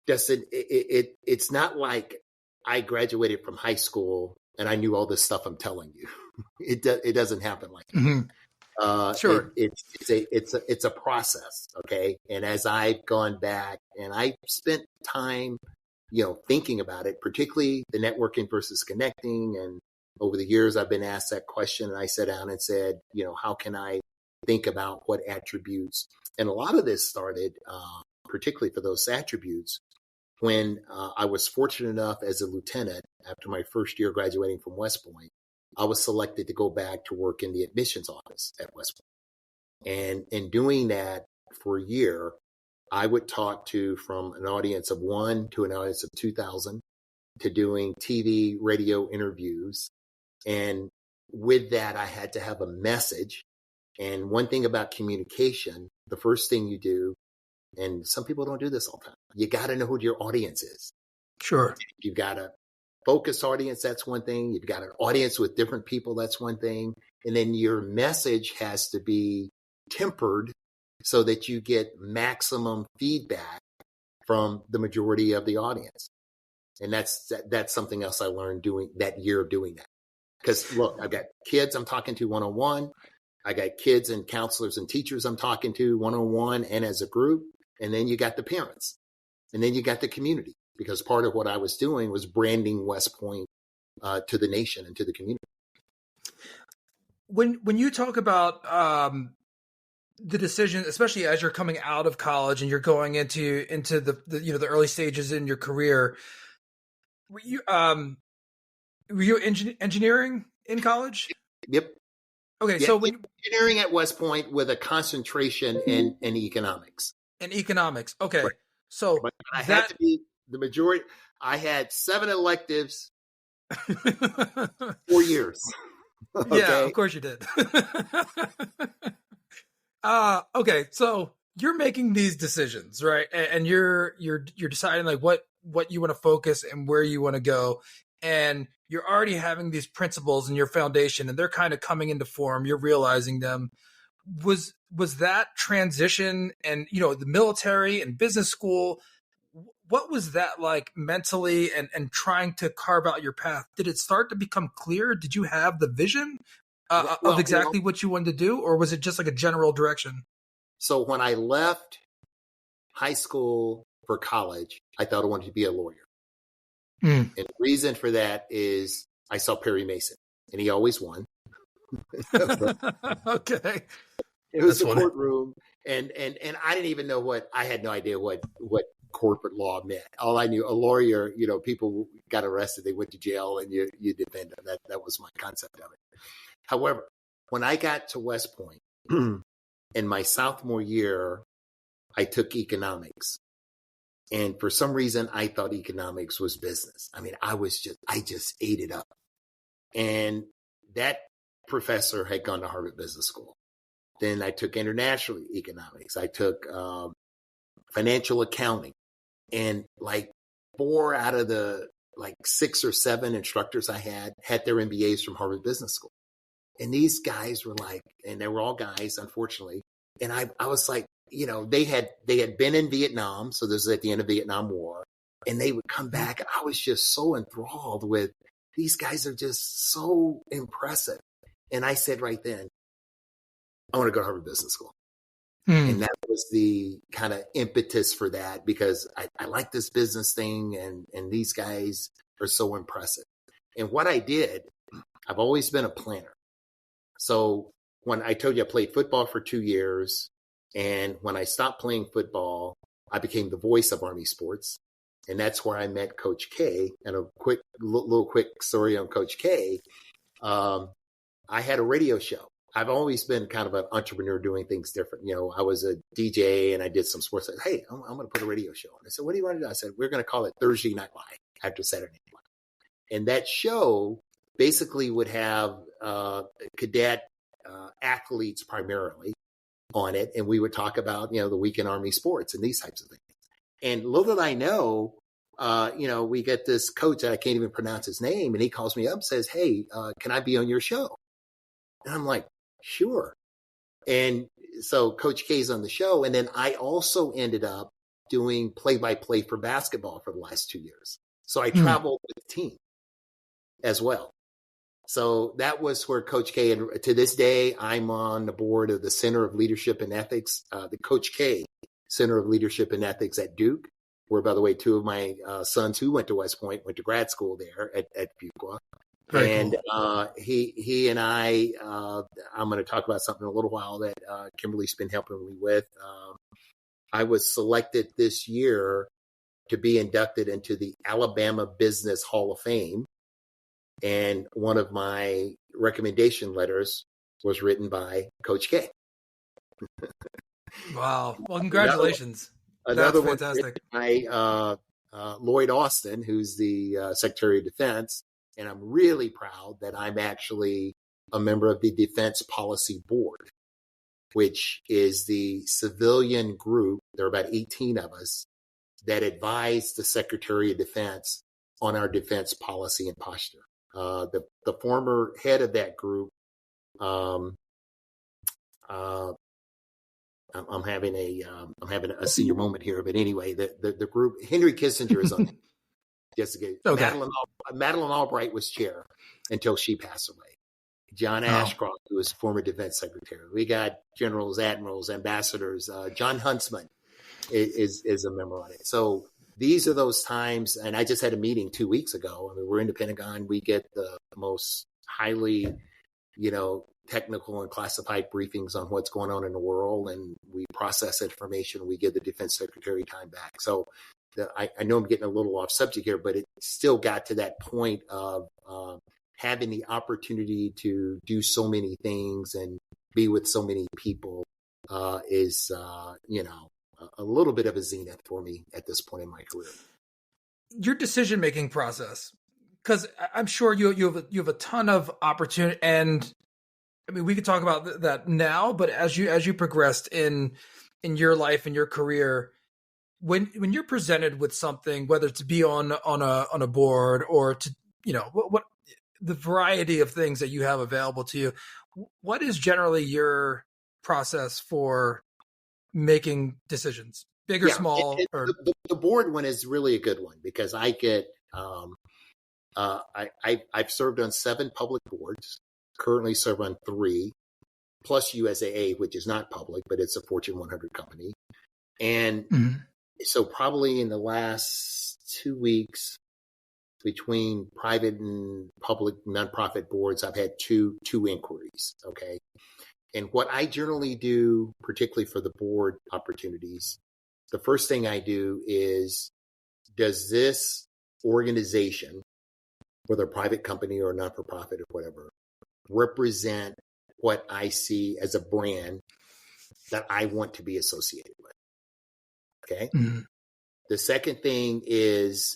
Justin, it's not like I graduated from high school and I knew all this stuff I'm telling you. It doesn't happen like that. Mm-hmm. Sure. It's a process. Okay. And as I've gone back and I spent time, thinking about it, particularly the networking versus connecting. And over the years, I've been asked that question, and I sat down and said, how can I think about what attributes? And a lot of this started, particularly for those attributes, when I was fortunate enough as a lieutenant after my first year graduating from West Point, I was selected to go back to work in the admissions office at West Point. And in doing that for a year, I would talk to from an audience of 1 to an audience of 2,000 to doing TV, radio interviews. And with that, I had to have a message. And one thing about communication, the first thing you do, and some people don't do this all the time, you got to know who your audience is. Sure. You've got a focused audience, that's one thing. You've got an audience with different people, that's one thing. And then your message has to be tempered so that you get maximum feedback from the majority of the audience. And that's something else I learned doing that year of doing that. Because look, I've got kids I'm talking to one-on-one. I got kids and counselors and teachers I'm talking to one-on-one and as a group. And then you got the parents. And then you got the community. Because part of what I was doing was branding West Point to the nation and to the community. When you talk about the decision, especially as you're coming out of college and you're going into the early stages in your career, were you engineering in college? Yep. Okay, yeah, so engineering at West Point with a concentration in economics. In economics, okay. Right. So but I had to be the majority. I had 7 electives, 4 years. Okay? Yeah, of course you did. Okay, so you're making these decisions, right? And you're deciding like what you want to focus and where you want to go, and you're already having these principles in your foundation, and they're kind of coming into form. You're realizing them. Was that transition and the military and business school? What was that like mentally and trying to carve out your path? Did it start to become clear? Did you have the vision of exactly what you wanted to do, or was it just like a general direction? So when I left high school for college, I thought I wanted to be a lawyer. And the reason for that is I saw Perry Mason, and he always won. Okay. It was the courtroom, and I didn't even know I had no idea what corporate law meant. All I knew, a lawyer, people got arrested, they went to jail, and you defend them. That was my concept of it. However, when I got to West Point in my sophomore year, I took economics. And for some reason, I thought economics was business. I mean, I just ate it up. And that professor had gone to Harvard Business School. Then I took international economics. I took financial accounting. And like 4 out of the 6 or 7 instructors I had their MBAs from Harvard Business School. And these guys were and they were all guys, unfortunately. And I was like, they had been in Vietnam. So this is at the end of the Vietnam War. And they would come back. And I was just so enthralled with these guys are just so impressive. And I said right then, I want to go to Harvard Business School. And that was the kind of impetus for that, because I like this business thing and these guys are so impressive. And what I did, I've always been a planner. So when I told you I played football for 2 years, and when I stopped playing football, I became the voice of Army sports. And that's where I met Coach K. And a little quick story on Coach K. I had a radio show. I've always been kind of an entrepreneur doing things different. I was a DJ and I did some sports. I said, hey, I'm going to put a radio show on. I said, what do you want to do? I said, we're going to call it Thursday Night Live after Saturday Night Live. And that show basically would have cadet athletes primarily on it. And we would talk about, the week in Army sports and these types of things. And little did I know, we get this coach that I can't even pronounce his name, and he calls me up and says, "Hey, can I be on your show?" And I'm like, "Sure." And so Coach K's on the show. And then I also ended up doing play-by-play for basketball for the last 2 years. So I traveled with the team as well. So that was where Coach K, and to this day, I'm on the board of the Center of Leadership and Ethics, the Coach K Center of Leadership and Ethics at Duke, where, by the way, two of my sons who went to West Point went to grad school there at Fuqua. Very and cool. He and I, I'm going to talk about something in a little while that Kimberly's been helping me with. I was selected this year to be inducted into the Alabama Business Hall of Fame. And one of my recommendation letters was written by Coach K. Wow. Well, congratulations. Another That's fantastic. One by Lloyd Austin, who's the Secretary of Defense. And I'm really proud that I'm actually a member of the Defense Policy Board, which is the civilian group. There are about 18 of us that advise the Secretary of Defense on our defense policy and posture. The former head of that group, I'm having a senior moment here, but anyway, the group, Henry Kissinger is on it. Jessica, okay. Madeleine Albright was chair until she passed away. John Ashcroft, who was former defense secretary. We got generals, admirals, ambassadors. John Huntsman is a member on it. So these are those times, and I just had a meeting 2 weeks ago. I mean, we're in the Pentagon. We get the most highly, technical and classified briefings on what's going on in the world, and we process information. We give the defense secretary time back. So I know I'm getting a little off subject here, but it still got to that point of having the opportunity to do so many things and be with so many people is a little bit of a zenith for me at this point in my career. Your decision-making process, because I'm sure you have a ton of opportunity, and I mean, we could talk about that now, but as you progressed in your life and your career, when you're presented with something, whether to be on a board or to, what the variety of things that you have available to you, what is generally your process for making decisions, big or small? The board one is really a good one because I get, I've served on 7 public boards, currently serve on 3, plus USAA, which is not public, but it's a Fortune 100 company. And so probably in the last 2 weeks, between private and public nonprofit boards, I've had two inquiries. Okay. And what I generally do, particularly for the board opportunities, the first thing I do is, does this organization, whether a private company or not-for-profit or whatever, represent what I see as a brand that I want to be associated with? Okay. Mm-hmm. The second thing is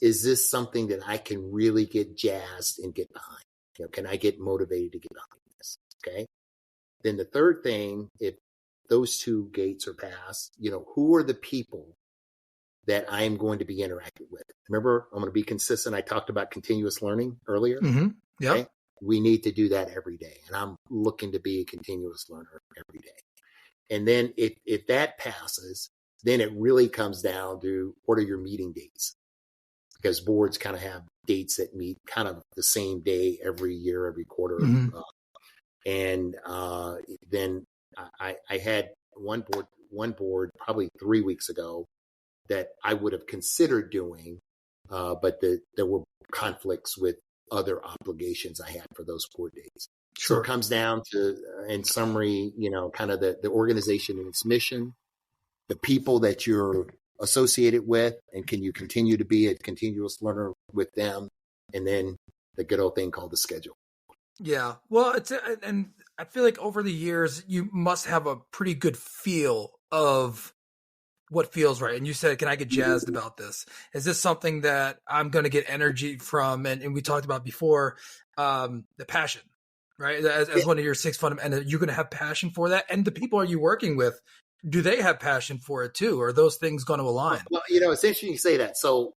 this something that I can really get jazzed and get behind? Can I get motivated to get behind this? Okay. Then the third thing, if those 2 gates are passed, who are the people that I'm going to be interacting with? Remember, I'm going to be consistent. I talked about continuous learning earlier. Mm-hmm. Yeah. Okay? We need to do that every day. And I'm looking to be a continuous learner every day. And then if that passes, then it really comes down to what are your meeting dates? Because boards kind of have dates that meet kind of the same day every year, every quarter. Mm-hmm. Then I had one board probably 3 weeks ago that I would have considered doing, but there were conflicts with other obligations I had for those board dates. Sure. So it comes down to, in summary, kind of the organization and its mission, the people that you're associated with, and can you continue to be a continuous learner with them, and then the good old thing called the schedule. Yeah. Well, and I feel like over the years, you must have a pretty good feel of what feels right. And you said, can I get jazzed about this? Is this something that I'm going to get energy from? And we talked about before, the passion, right? As one of your 6 fundamentals, and you're going to have passion for that. And the people are you working with do they have passion for it too? Or are those things going to align? Well, it's interesting you say that. So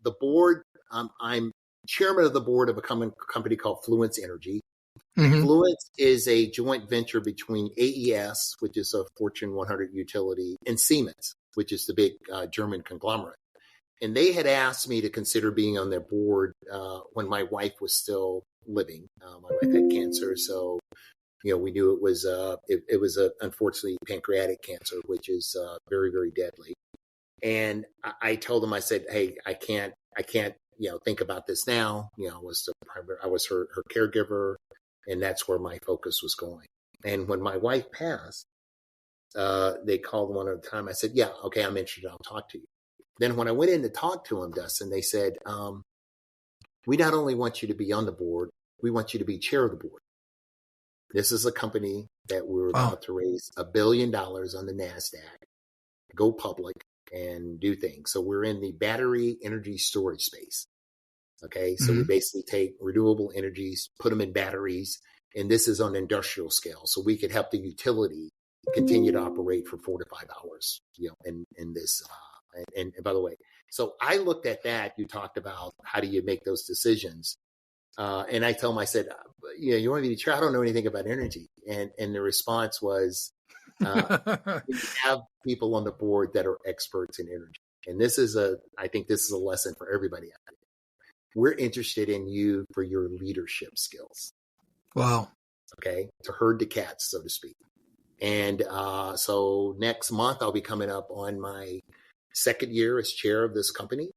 the board, I'm chairman of the board of a company called Fluence Energy. Mm-hmm. Fluence is a joint venture between AES, which is a Fortune 100 utility, and Siemens, which is the big German conglomerate. And they had asked me to consider being on their board when my wife was still living. My wife had cancer, so we knew it was unfortunately pancreatic cancer, which is very, very deadly. And I told them, I said, hey, I can't think about this now. I was her caregiver, and that's where my focus was going. And when my wife passed, they called one at a time. I said, yeah, okay, I'm interested. I'll talk to you. Then when I went in to talk to them, Dustin, they said, we not only want you to be on the board, we want you to be chair of the board. This is a company that we're about to raise $1 billion on the NASDAQ, go public, and do things. So we're in the battery energy storage space. Okay, so we basically take renewable energies, put them in batteries, and this is on industrial scale. So we could help the utility continue to operate for 4 to 5 hours, in this. And by the way, so I looked at that. You talked about how do you make those decisions. And I told him, I said, you want me to try? I don't know anything about energy. And the response was, we have people on the board that are experts in energy. And I think this is a lesson for everybody out there. We're interested in you for your leadership skills. Wow. Okay. To herd the cats, so to speak. And so next month, I'll be coming up on my second year as chair of this company.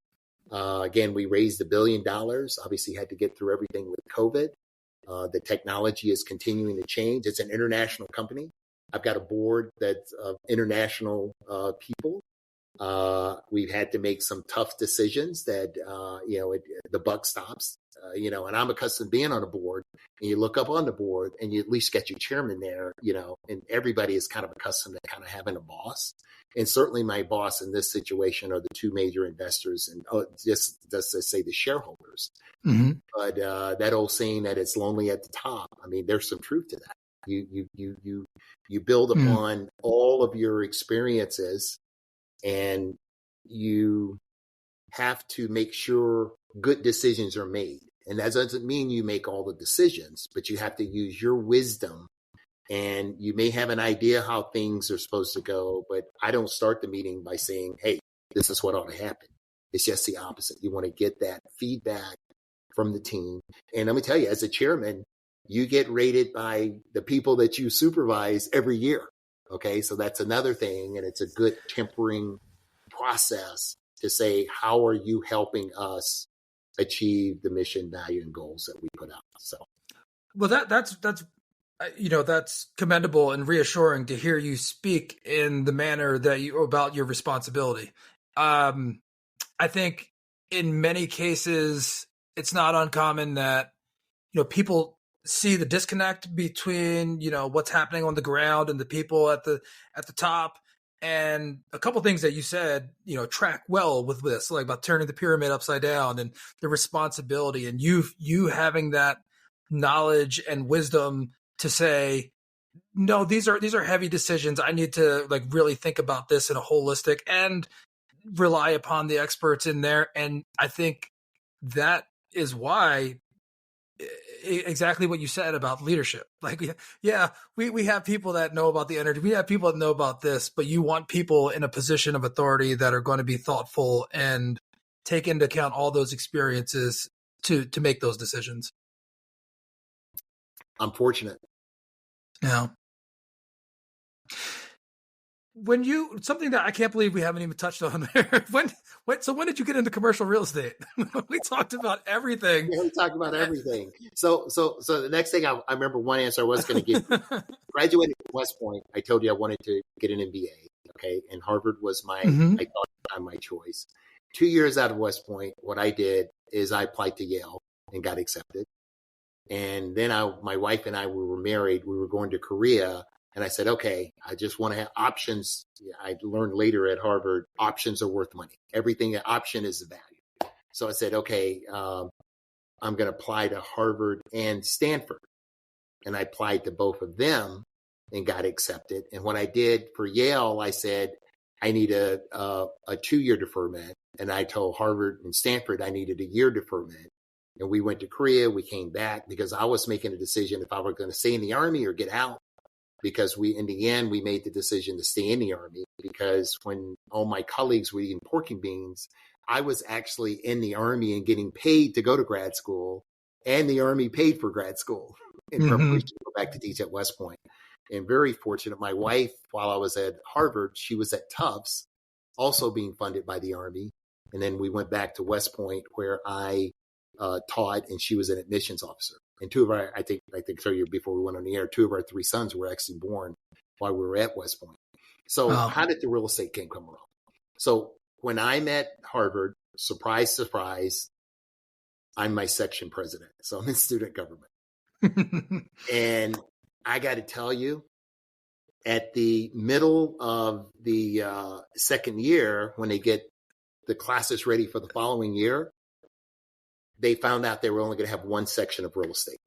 Again, we raised $1 billion. Obviously, had to get through everything with COVID. The technology is continuing to change. It's an international company. I've got a board that's of international people. We've had to make some tough decisions that, the buck stops, and I'm accustomed to being on a board, and you look up on the board and you at least get your chairman there, and everybody is kind of accustomed to kind of having a boss. And certainly my boss in this situation are the two major investors and just to say the shareholders. Mm-hmm. But that old saying that it's lonely at the top, I mean, there's some truth to that. You build upon all of your experiences, and you have to make sure good decisions are made. And that doesn't mean you make all the decisions, but you have to use your wisdom. And you may have an idea how things are supposed to go, but I don't start the meeting by saying, hey, this is what ought to happen. It's just the opposite. You want to get that feedback from the team. And let me tell you, as a chairman, you get rated by the people that you supervise every year. Okay, so that's another thing. And it's a good tempering process to say, how are you helping us achieve the mission, value, and goals that we put out? So, well, that's commendable and reassuring to hear you speak in the manner that about your responsibility. I think in many cases, it's not uncommon that, people see the disconnect between, what's happening on the ground and the people at the top. And a couple of things that you said, track well with this, like about turning the pyramid upside down and the responsibility, and you having that knowledge and wisdom to say, no, these are heavy decisions. I need to really think about this in a holistic and rely upon the experts in there. And I think that is why exactly what you said about leadership. We have people that know about the energy. We have people that know about this, but you want people in a position of authority that are going to be thoughtful and take into account all those experiences to make those decisions. I'm fortunate. Yeah. Something that I can't believe we haven't even touched on there. When did you get into commercial real estate? We talked about everything. Yeah, we talked about everything. So the next thing I remember one answer I was going to give. Graduated from West Point. I told you I wanted to get an MBA. Okay. And Harvard was I thought my choice. 2 years out of West Point, what I did is I applied to Yale and got accepted. And then my wife and I, we were married. We were going to Korea. And I said, okay, I just want to have options. I learned later at Harvard, options are worth money. Everything, an option is a value. So I said, okay, I'm going to apply to Harvard and Stanford. And I applied to both of them. and got accepted. And what I did for Yale, I said, I need a 2-year deferment. And I told Harvard and Stanford I needed a year deferment. And we went to Korea. We came back because I was making a decision if I were going to stay in the Army or get out. Because in the end, we made the decision to stay in the Army because when all my colleagues were eating pork and beans, I was actually in the Army and getting paid to go to grad school, and the Army paid for grad school in preparation to go back to teach at West Point. And very fortunate, my wife, while I was at Harvard, she was at Tufts, also being funded by the Army. And then we went back to West Point where I taught, and she was an admissions officer. And two of our, I think I tell you before we went on the air, 2 of our 3 sons were actually born while we were at West Point. So how did the real estate game come around? So when I'm at Harvard, surprise, surprise, I'm my section president. So I'm in student government. And I got to tell you, at the middle of the second year, when they get the classes ready for the following year, they found out they were only going to have one section of real estate.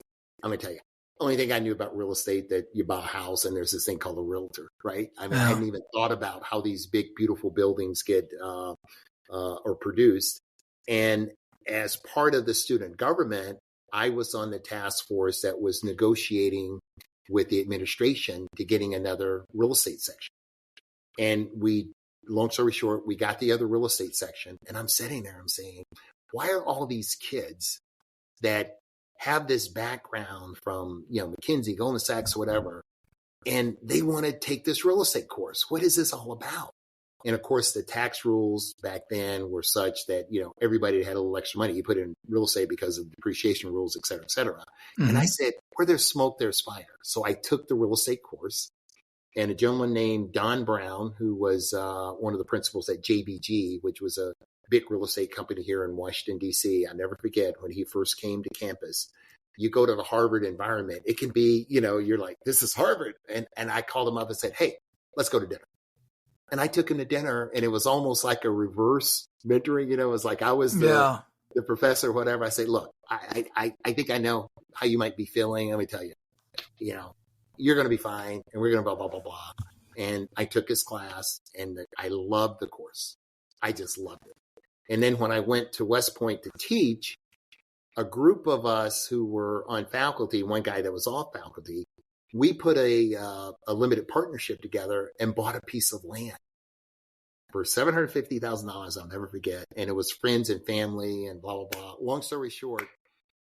I'm going to tell you, only thing I knew about real estate, that you buy a house and there's this thing called a realtor, right? I mean, I hadn't even thought about how these big, beautiful buildings get or produced. And as part of the student government, I was on the task force that was negotiating with the administration to getting another real estate section. And long story short, we got the other real estate section. And I'm sitting there, I'm saying, why are all these kids that have this background from, McKinsey, Goldman Sachs, whatever, and they want to take this real estate course? What is this all about? And of course, the tax rules back then were such that, everybody had a little extra money. You put in real estate because of depreciation rules, et cetera, et cetera. Mm-hmm. And I said, where there's smoke, there's fire. So I took the real estate course, and a gentleman named Don Brown, who was one of the principals at JBG, which was a big real estate company here in Washington, D.C. I never forget when he first came to campus. You go to the Harvard environment, it can be, you're like, this is Harvard. And I called him up and said, hey, let's go to dinner. And I took him to dinner, and it was almost like a reverse mentoring. It was like I was the professor, whatever. I say, look, I think I know how you might be feeling. Let me tell you, you're going to be fine, and we're going to blah, blah, blah, blah. And I took his class, and I loved the course. I just loved it. And then when I went to West Point to teach, a group of us who were on faculty, one guy that was off faculty, we put a limited partnership together and bought a piece of land for $750,000. I'll never forget. And it was friends and family and blah, blah, blah. Long story short,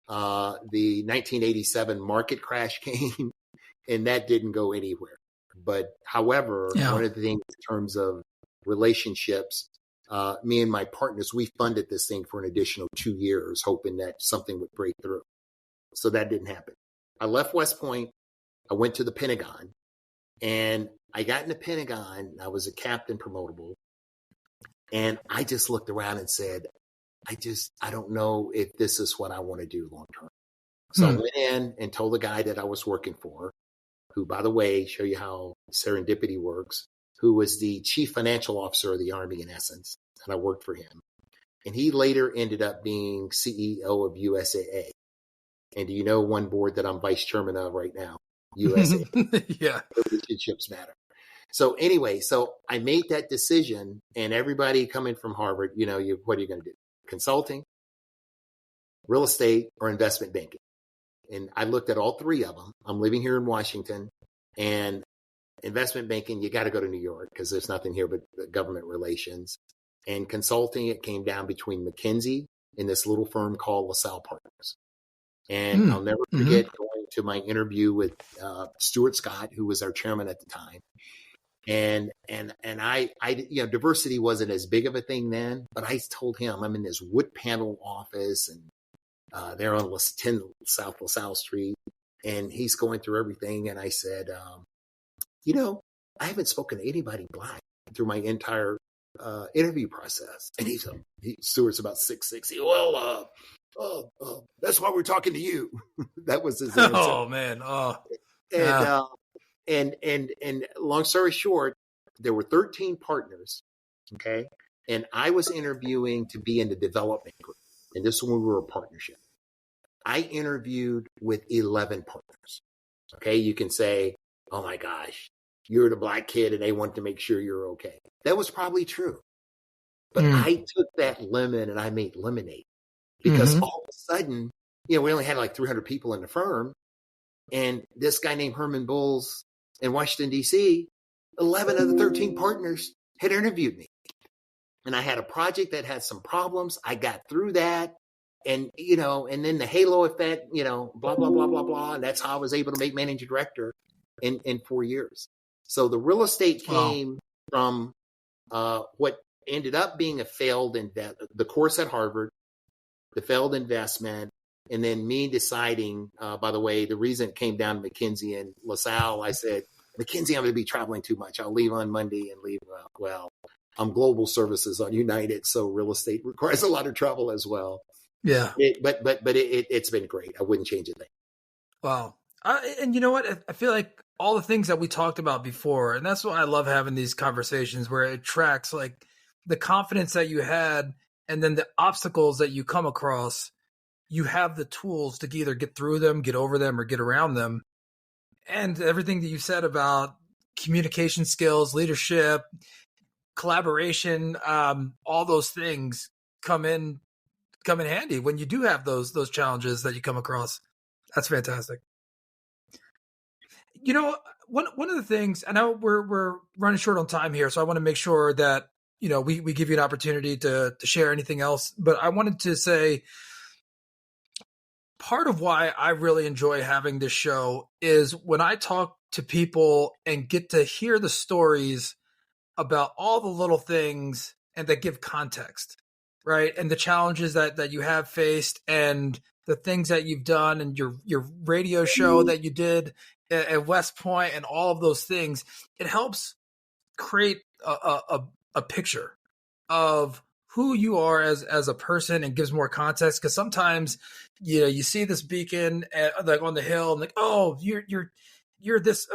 the 1987 market crash came, and that didn't go anywhere. But however, one of the things in terms of relationships, me and my partners, we funded this thing for an additional 2 years, hoping that something would break through. So that didn't happen. I left West Point. I went to the Pentagon, and I got in the Pentagon. I was a captain promotable. And I just looked around and said, I don't know if this is what I want to do long term. So I went in and told the guy that I was working for, who, by the way, show you how serendipity works, who was the chief financial officer of the Army in essence. And I worked for him. And he later ended up being CEO of USAA. And do you know one board that I'm vice chairman of right now? USAA. Yeah. Relationships matter. So anyway, so I made that decision, and everybody coming from Harvard, what are you going to do? Consulting, real estate, or investment banking? And I looked at all 3 of them. I'm living here in Washington, and investment banking, you got to go to New York because there's nothing here but government relations. And consulting, it came down between McKinsey and this little firm called LaSalle Partners. And I'll never forget going to my interview with Stuart Scott, who was our chairman at the time. And I diversity wasn't as big of a thing then, but I told him I'm in this wood panel office, and they're on 10 South LaSalle Street, and he's going through everything. And I said, I haven't spoken to anybody Black through my entire interview process. And Stuart's about 6'6". Well, that's why we're talking to you. That was his answer. Oh man. And long story short, there were 13 partners. Okay. And I was interviewing to be in the development group. And this is when we were a partnership. I interviewed with 11 partners. Okay. You can say, oh my gosh, you're the black kid and they want to make sure you're okay. That was probably true. But I took that lemon and I made lemonade because all of a sudden, we only had like 300 people in the firm. And this guy named Herman Bulls in Washington, D.C., 11 of the 13 partners had interviewed me. And I had a project that had some problems. I got through that. And, and then the halo effect, blah, blah, blah, blah, blah. And that's how I was able to make managing director in 4 years. So the real estate came from what ended up being a failed the course at Harvard, the failed investment, and then me deciding, by the way, the reason it came down to McKinsey and LaSalle, I said, McKinsey, I'm going to be traveling too much. I'll leave on Monday and leave. I'm global services on United, so real estate requires a lot of travel as well. Yeah. But it's been great. I wouldn't change a thing. Wow. And you know what? I feel like all the things that we talked about before, and that's why I love having these conversations where it tracks like the confidence that you had and then the obstacles that you come across. You have the tools to either get through them, get over them, or get around them. And everything that you said about communication skills, leadership, collaboration, all those things come in handy when you do have those challenges that you come across. That's fantastic. One of the things, I know we're running short on time here, so I want to make sure that we give you an opportunity to share anything else. But I wanted to say, part of why I really enjoy having this show is when I talk to people and get to hear the stories about all the little things and that give context, right? And the challenges that you have faced and the things that you've done and your radio show that you did at West Point and all of those things. It helps create a picture of who you are as a person and gives more context. Because sometimes, you see this beacon like on the hill and like, oh, you're this,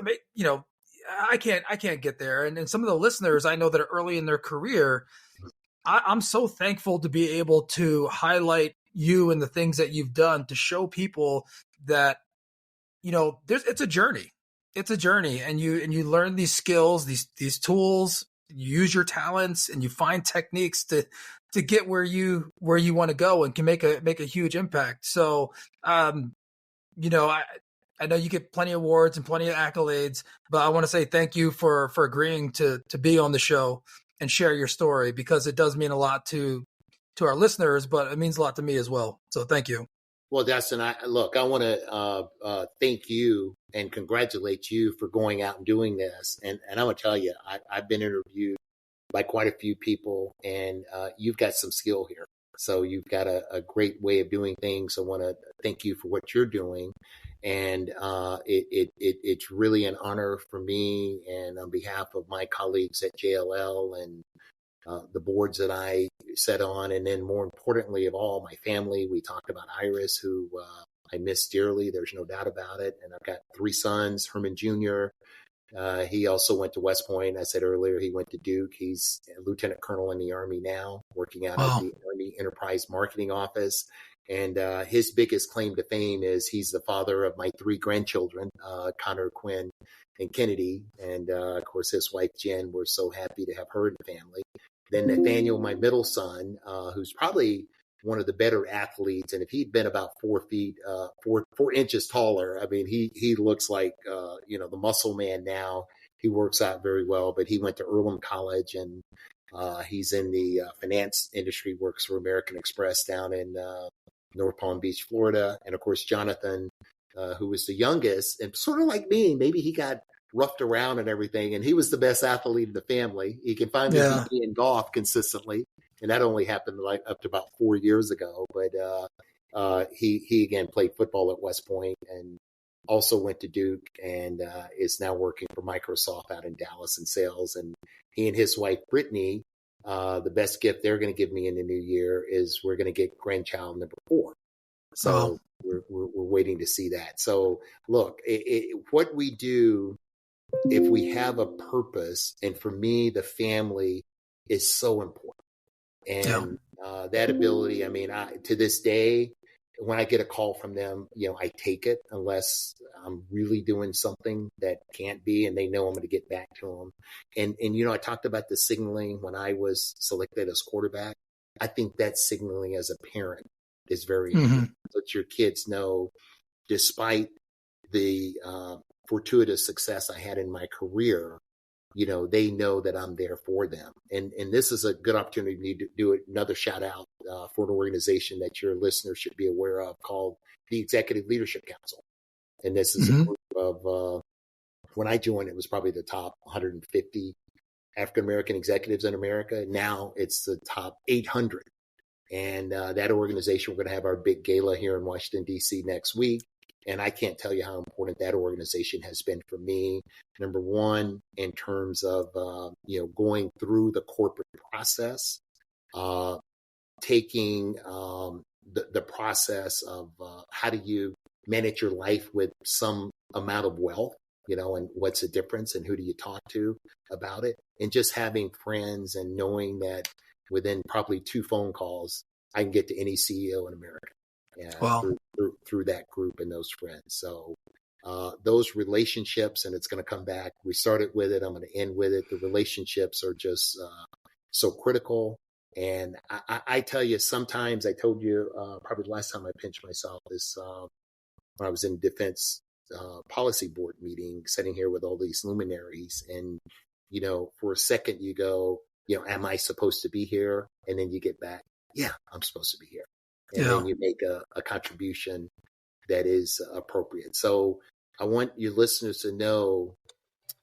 I can't get there. And some of the listeners I know that are early in their career, I'm so thankful to be able to highlight you and the things that you've done to show people that, it's a journey. It's a journey, and you learn these skills, these tools. You use your talents and you find techniques to get where you want to go and can make a huge impact. So, I know you get plenty of awards and plenty of accolades, but I want to say thank you for agreeing to be on the show and share your story, because it does mean a lot to our listeners, but it means a lot to me as well. So thank you. Well, Dustin, I want to thank you and congratulate you for going out and doing this. And I'm going to tell you, I've been interviewed by quite a few people, and you've got some skill here. So you've got a great way of doing things. I want to thank you for what you're doing. And it's really an honor for me, and on behalf of my colleagues at JLL and the boards that I sat on, and then more importantly of all, my family. We talked about Iris, who I miss dearly. There's no doubt about it. And I've got 3 sons, Herman Jr. He also went to West Point. I said earlier, he went to Duke. He's a lieutenant colonel in the Army now, working out at the Army Enterprise Marketing Office. And his biggest claim to fame is he's the father of my 3 grandchildren, Connor, Quinn, and Kennedy. And of course, his wife, Jen, we're so happy to have her in the family. Then Nathaniel, my middle son, who's probably one of the better athletes. And if he'd been about 4 feet, 4 inches taller, I mean, he looks like, the muscle man now. He works out very well, but he went to Earlham College, and he's in the finance industry, works for American Express down in North Palm Beach, Florida. And of course, Jonathan, who was the youngest, and sort of like me, maybe he got roughed around and everything, and he was the best athlete in the family. He can find me in golf consistently, and that only happened like up to about 4 years ago. But he again played football at West Point and also went to Duke, and is now working for Microsoft out in Dallas in sales. And he and his wife Brittany, the best gift they're going to give me in the new year is we're going to get grandchild number 4. So we're waiting to see that. So look, what we do, if we have a purpose, and for me, the family is so important. And that ability, I mean, to this day, when I get a call from them, I take it unless I'm really doing something that can't be, and they know I'm going to get back to them. And I talked about the signaling when I was selected as quarterback. I think that signaling as a parent is very important. Let your kids know, despite the fortuitous success I had in my career, they know that I'm there for them. And this is a good opportunity to do another shout out for an organization that your listeners should be aware of called the Executive Leadership Council. And this is a group of, when I joined, it was probably the top 150 African-American executives in America. Now it's the top 800. And that organization, we're going to have our big gala here in Washington, D.C. next week. And I can't tell you how important that organization has been for me. Number one, in terms of, going through the corporate process, taking the process of how do you manage your life with some amount of wealth, and what's the difference and who do you talk to about it? And just having friends and knowing that within probably 2 phone calls, I can get to any CEO in America. Wow. Through that group and those friends. So those relationships, and it's going to come back. We started with it. I'm going to end with it. The relationships are just so critical. And I tell you, sometimes I told you probably the last time I pinched myself is when I was in defense policy board meeting, sitting here with all these luminaries. And, for a second you go, am I supposed to be here? And then you get back, yeah, I'm supposed to be here. And then you make a contribution that is appropriate. So I want your listeners to know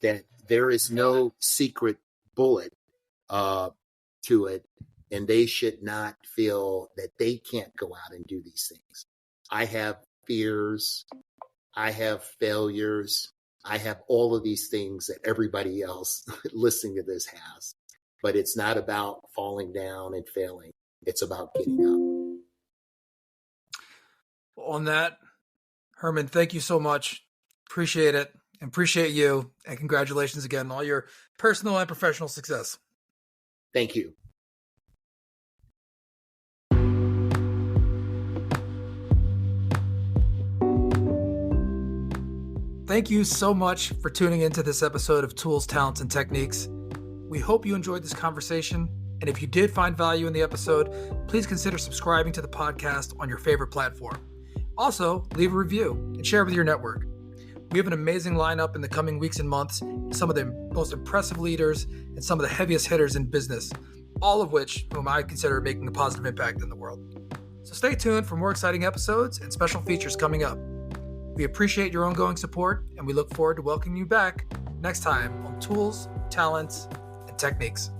that there is no secret bullet to it, and they should not feel that they can't go out and do these things. I have fears. I have failures. I have all of these things that everybody else listening to this has. But it's not about falling down and failing. It's about getting up. On that, Herman, thank you so much. Appreciate it. And appreciate you. And congratulations again on all your personal and professional success. Thank you. Thank you so much for tuning into this episode of Tools, Talents, and Techniques. We hope you enjoyed this conversation. And if you did find value in the episode, please consider subscribing to the podcast on your favorite platform. Also, leave a review and share with your network. We have an amazing lineup in the coming weeks and months, some of the most impressive leaders and some of the heaviest hitters in business, all of whom I consider making a positive impact in the world. So stay tuned for more exciting episodes and special features coming up. We appreciate your ongoing support, and we look forward to welcoming you back next time on Tools, Talents, and Techniques.